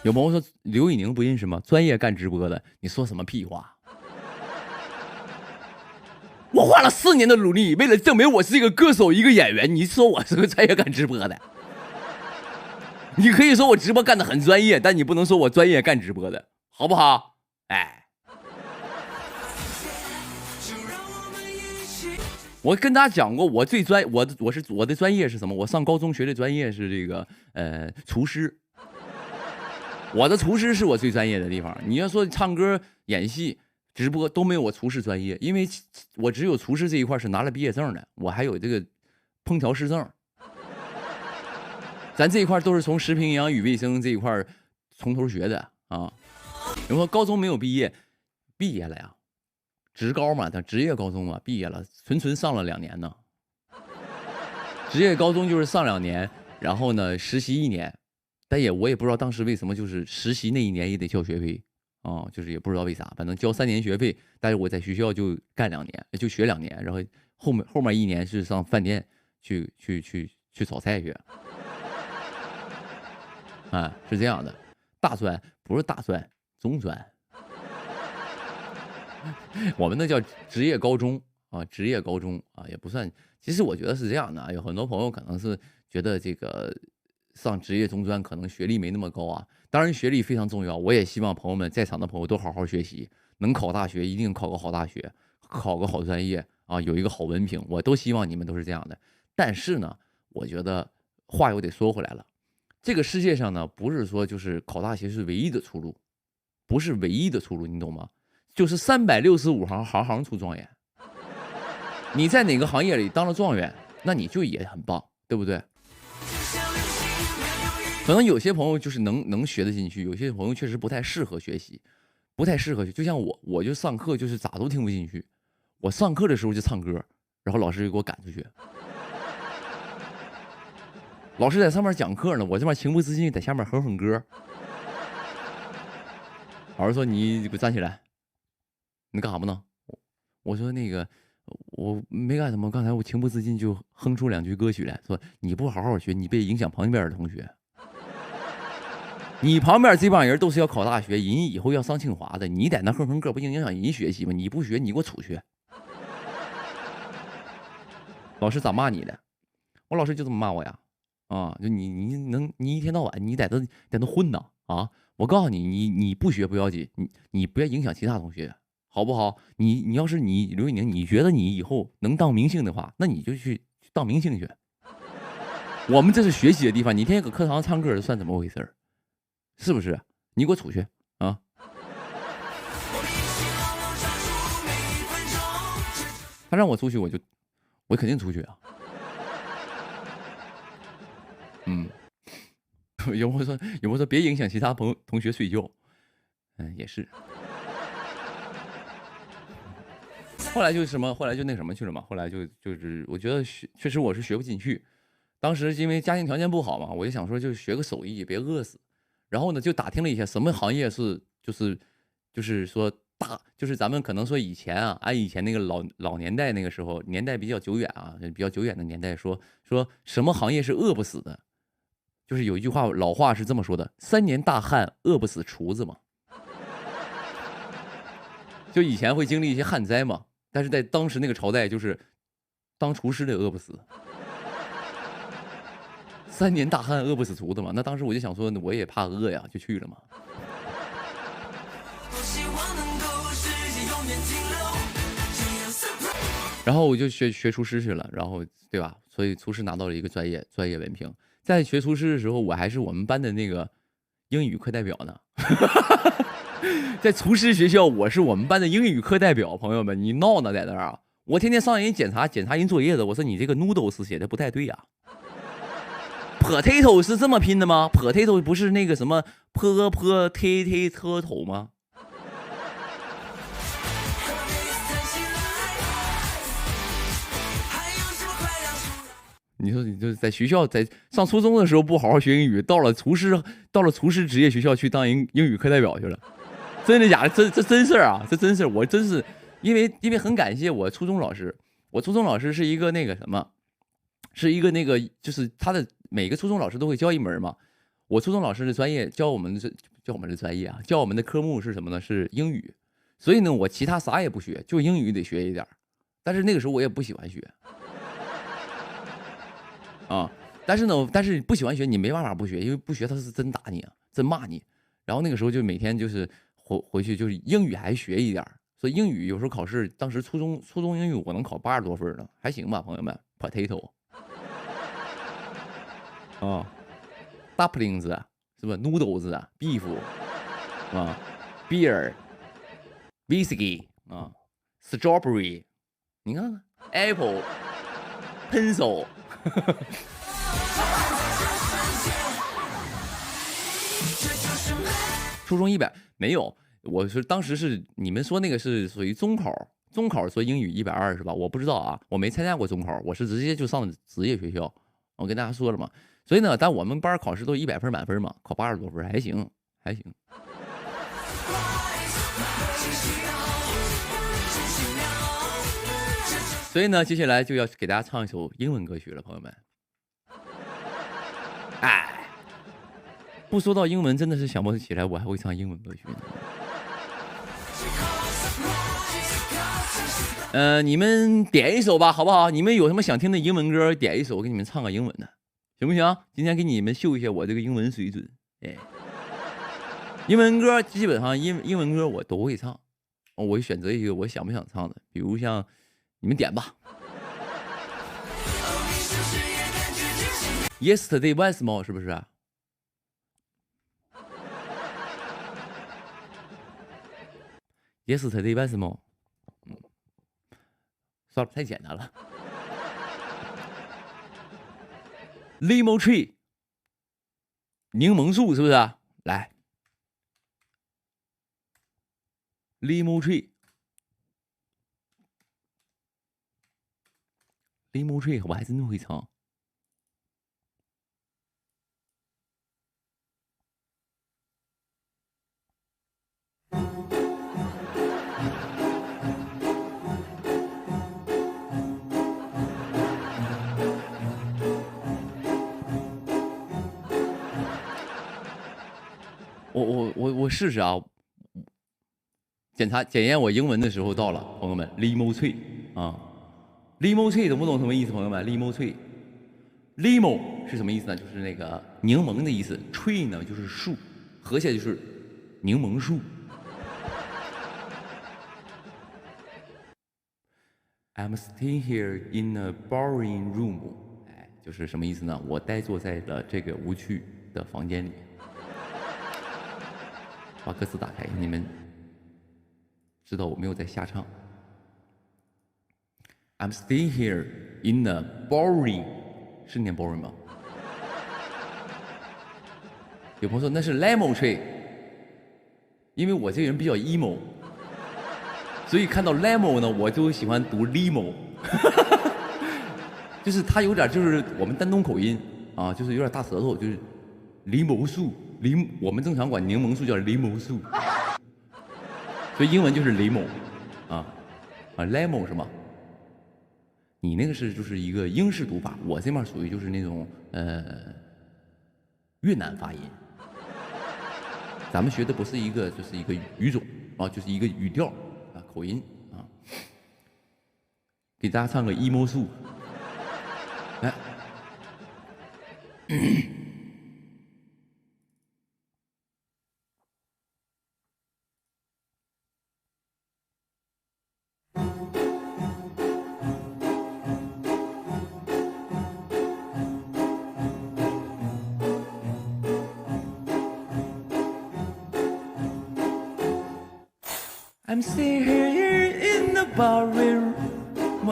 有朋友说刘宇宁不认识吗？专业干直播的，你说什么屁话？我花了4年的努力，为了证明我是一个歌手、一个演员。你说我是个专业干直播的？你可以说我直播干得很专业，但你不能说我专业干直播的，好不好？哎，我跟大家讲过，我的专业是什么？我上高中学的专业是这个厨师。我的厨师是我最专业的地方。你要说唱歌、演戏、直播都没有我厨师专业，因为我只有厨师这一块是拿了毕业证的，我还有这个烹调师证。咱这一块都是从食品营养与卫生这一块从头学的啊。有说高中没有毕业，毕业了呀，职高嘛，但职业高中嘛，毕业了，纯上了2年呢。职业高中就是上2年，然后呢实习1年。但我也不知道当时为什么，就是实习那1年也得交学费啊，就是也不知道为啥，反正交3年学费。但是我在学校就干2年，就学2年，然后后面1年是上饭店去炒菜去。啊，是这样的，大专不是大专，中专，我们那叫职业高中啊，职业高中啊也不算。其实我觉得是这样的啊，有很多朋友可能是觉得这个。上职业中专可能学历没那么高啊，当然学历非常重要，我也希望朋友们在场的朋友都好好学习，能考大学一定考个好大学，考个好专业啊，有一个好文凭，我都希望你们都是这样的。但是呢，我觉得话又得说回来了，这个世界上呢，不是说就是考大学是唯一的出路，不是唯一的出路，你懂吗？就是365行，行行出状元。你在哪个行业里当了状元，那你就也很棒，对不对？可能有些朋友就是能学得进去，有些朋友确实不太适合学习，不太适合学。就像我就上课就是咋都听不进去，我上课的时候就唱歌，然后老师就给我赶出去。老师在上面讲课呢，我这边情不自禁在下面哼歌。老师说：“你给我站起来，你干啥不呢？”我说：“那个我没干什么，刚才我情不自禁就哼出2句歌曲来，说你不好好学，你别影响旁边的同学。”你旁边这帮人都是要考大学，人以后要上清华的，你在那哼歌不影响人学习吗？你不学，你给我出去！老师咋骂你的？我老师就这么骂我呀！啊，就你一天到晚你在这混呢啊！我告诉你，你不学不要紧，你不要影响其他同学，好不好？你要是刘宇宁，你觉得你以后能当明星的话，那你就去当明星去。我们这是学习的地方，你天天搁课堂上唱歌，算怎么回事？是不是？你给我出去啊！他让我出去，我肯定出去啊。有朋友说别影响其他同学睡觉，也是。后来就什么，后来就那什么去了嘛。后来就是我觉得确实我是学不进去。当时因为家庭条件不好嘛，我就想说就学个手艺，别饿死。然后呢，就打听了一下什么行业是就是说就是咱们可能说以前啊，按以前那个老年代那个时候年代比较久远啊，比较久远的年代说什么行业是饿不死的，就是有一句话老话是这么说的：3年大旱饿不死厨子嘛。就以前会经历一些旱灾嘛，但是在当时那个朝代，就是当厨师的饿不死。3年大旱饿不死厨子嘛，那当时我就想说，我也怕饿呀，就去了嘛。然后我就学厨师去了，然后对吧？所以厨师拿到了一个专业文凭。在学厨师的时候，我还是我们班的那个英语课代表呢。在厨师学校，我是我们班的英语课代表。朋友们，你闹呢在那儿啊？我天天上人检查人作业的，我说你这个 noodles 写的不太对呀。potato 是这么拼的吗 ？potato 不是那个什么 potato 吗？你说你就在学校，在上初中的时候不好好学英语，到了厨师职业学校去当英语课代表去了，真的假的？这真事儿啊，这真事儿。我真是因为很感谢我初中老师，我初中老师是一个那个什么，是一个那个就是他的每个初中老师都会教一门嘛。我初中老师的专业教我们的专业啊，教我们的科目是什么呢？是英语。所以呢，我其他啥也不学，就英语得学一点但是那个时候我也不喜欢学啊。但是不喜欢学，你没办法不学，因为不学他是真打你啊，真骂你。然后那个时候就每天就是回去就是英语还学一点所以英语有时候考试，当时初中英语我能考80多分呢，还行吧，朋友们。Potato 啊，dumplings 是吧？noodles 啊，beef 啊，beer。whisky 啊，strawberry，你看看 apple，pencil，初中100没有，我是当时是你们说那个是属于中考，中考说英语120是吧？我不知道啊，我没参加过中考，我是直接就上职业学校。我跟大家说了嘛，所以呢，但我们班考试都100分满分嘛，考80多分还行，还行。所以呢，接下来就要给大家唱一首英文歌曲了，朋友们。哎，不说到英文，真的是想不起来我还会唱英文歌曲呢。你们点一首吧，好不好？你们有什么想听的英文歌，点一首，我给你们唱个英文的，行不行？今天给你们秀一下我这个英文水准。哎，英文歌基本上英文歌我都会唱，我会选择一个我想不想唱的，比如像你们点吧。Yesterday once more 是不是？Yesterday once more，算了，太简单了。Lemon tree， 柠檬树是不是？来 ，Lemon tree，Lemon tree， 我还真会唱。我试试啊！检验我英文的时候到了，朋友们，Lemon tree 啊，Lemon tree 懂不懂什么意思？朋友们，Lemon tree，Lemon 是什么意思呢？就是那个柠檬的意思 ，tree 呢就是树，合起来就是柠檬树。I'm staying here in a boring room， 哎，就是什么意思呢？我呆坐在了这个无趣的房间里。把歌词打开，你们知道我没有在瞎唱。I'm staying here in a boring， 是念 boring 吗？有朋友说那是 lemon tree， 因为我这个人比较 emo， 所以看到 lemon 呢，我就喜欢读 limo， 就是它有点就是我们丹东口音啊，就是有点大舌头，就是柠檬树，我们正常管柠檬树叫柠檬树，所以英文就是 limo 啊lemon 是吗？你那个是就是一个英式读法，我这面属于就是那种越南发音。咱们学的不是一个，就是一个语种啊，就是一个语调啊，口音啊。给大家唱个 emo 树，来。I'm sitting here in the barroom,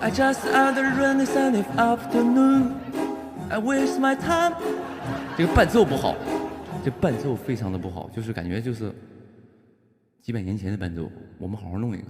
I just run the Sunday afternoon. I waste my time. 这个伴奏不好，这伴奏非常的不好，就是感觉就是几百年前的伴奏，我们好好弄一个。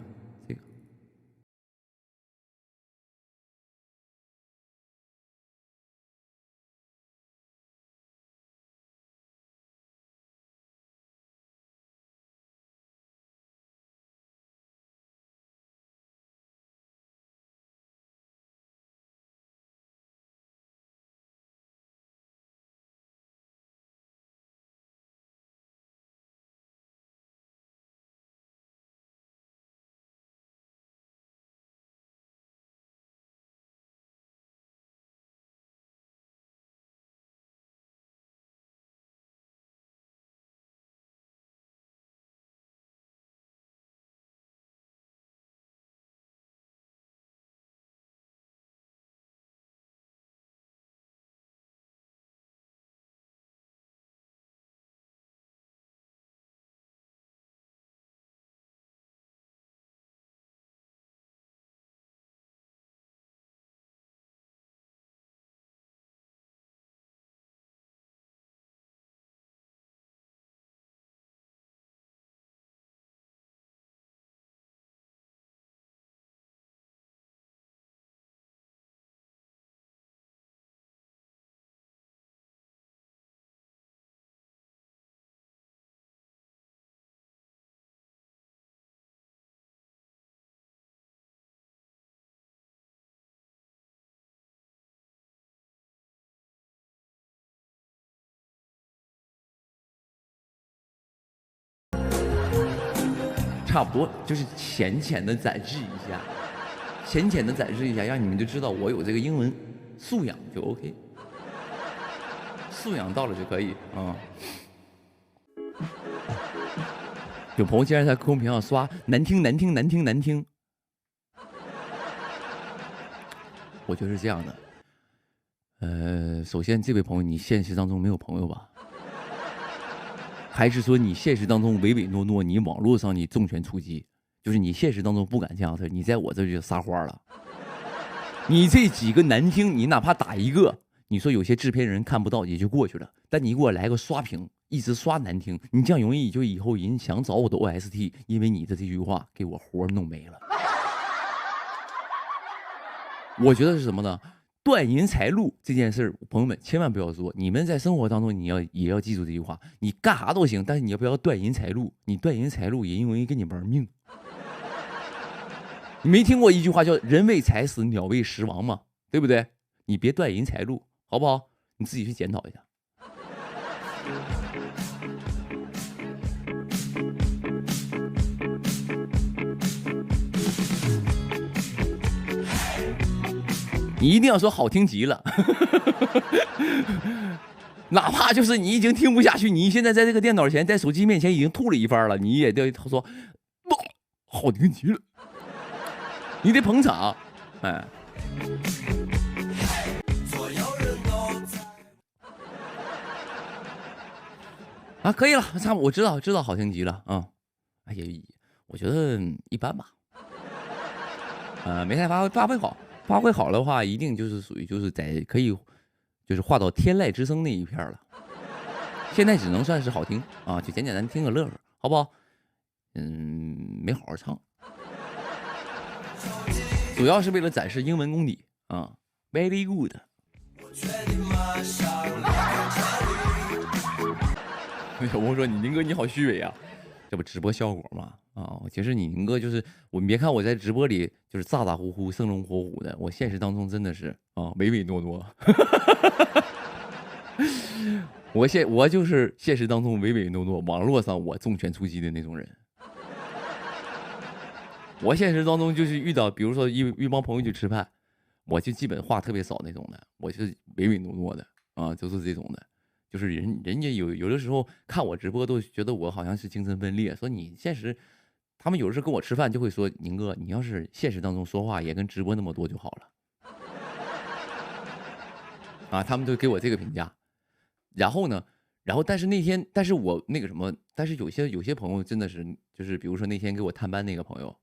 差不多，就是浅浅的展示一下，浅浅的展示一下，让你们就知道我有这个英文素养就 OK， 素养到了就可以啊。有朋友竟然在公屏上刷难听难听难听难听，我觉得是这样的。首先这位朋友，你现实当中没有朋友吧？还是说你现实当中唯唯诺诺，你网络上你重拳出击，就是你现实当中不敢这样事，你在我这就撒欢了。你这几个难听，你哪怕打一个，你说有些制片人看不到也就过去了，但你给我来个刷屏，一直刷难听，你这样容易就以后人想找我的 OST， 因为你的这句话给我活弄没了。我觉得是什么呢？断银财路这件事儿，朋友们千万不要做。你们在生活当中，也要记住这句话：你干啥都行，但是你要不要断银财路？你断银财路，也容易跟你玩命。你没听过一句话叫"人为财死，鸟为食亡"吗？对不对？你别断银财路，好不好？你自己去检讨一下。你一定要说好听极了，哪怕就是你已经听不下去，你现在在这个电脑前，在手机面前已经吐了一番了，你也得说好听极了，你得捧场，哎。啊，可以了，差不多，我知道好听极了啊。哎呀，我觉得一般吧，没太发挥好。发挥好的话，一定就是属于就是在可以，就是画到天籁之声那一片了。现在只能算是好听啊，就简简单听个乐呵，好不好？没好好唱，主要是为了展示英文功底啊。Very good。有朋友说你宁哥你好虚伪啊，这不直播效果吗？啊，其实你宁哥就是我，你别看我在直播里就是咋咋呼呼、生龙活虎的，我现实当中真的是啊唯唯诺诺。我就是现实当中唯唯诺诺，网络上我重拳出击的那种人。我现实当中就是遇到，比如说一帮朋友去吃饭，我就基本话特别少那种的，我是唯唯诺诺的啊，就是这种的。就是人家有的时候看我直播都觉得我好像是精神分裂，说你现实，他们有的时候跟我吃饭就会说宁哥，你要是现实当中说话也跟直播那么多就好了。啊，他们都给我这个评价。然后呢，但是那天，但是我那个什么，但是有些朋友真的是，就是比如说那天给我探班那个朋友，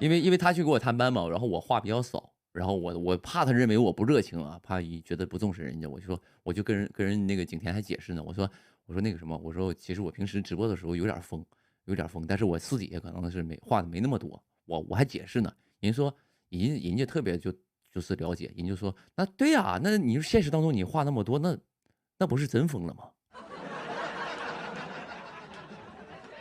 因为他去给我探班嘛，然后我话比较少。然后我怕他认为我不热情啊，怕觉得不重视人家，我就跟人那个景甜还解释呢，我说那个什么，我说其实我平时直播的时候有点疯，但是我私底下可能是话没那么多，我还解释呢，人说人家特别就是了解，人就说那对呀，那你说现实当中你话那么多，那不是真疯了吗？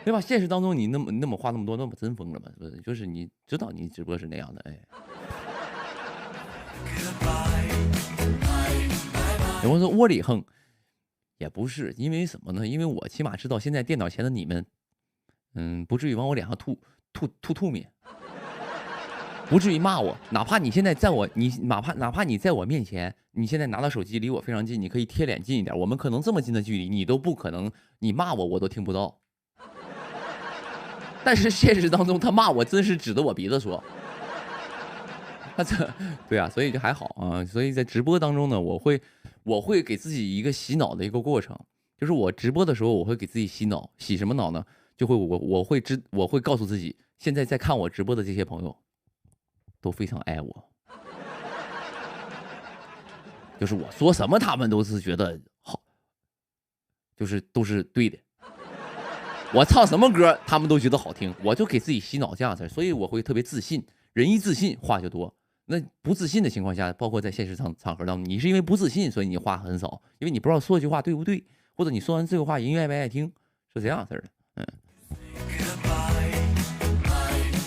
对吧？现实当中你那么话那么多，那不真疯了吗？是不是？就是你知道你直播是那样的，哎。有人说窝里横，也不是，因为什么呢？因为我起码知道现在电脑前的你们，不至于往我脸上吐沫，不至于骂我。哪怕你现在在哪怕你在我面前，你现在拿到手机离我非常近，你可以贴脸近一点，我们可能这么近的距离，你都不可能，你骂我都听不到。但是现实当中，他骂我真是指着我鼻子说。对啊，所以就还好啊。所以在直播当中呢，我会给自己一个洗脑的一个过程，就是我直播的时候，我会给自己洗脑，洗什么脑呢？就会我会告诉自己，现在在看我直播的这些朋友都非常爱我，就是我说什么他们都是觉得好，就是都是对的。我唱什么歌他们都觉得好听，我就给自己洗脑这样子，所以我会特别自信。人一自信话就多。那不自信的情况下，包括在现实场合当中，你是因为不自信，所以你话很少，因为你不知道说这句话对不对，或者你说完这个话人愿不爱听，是这样式的。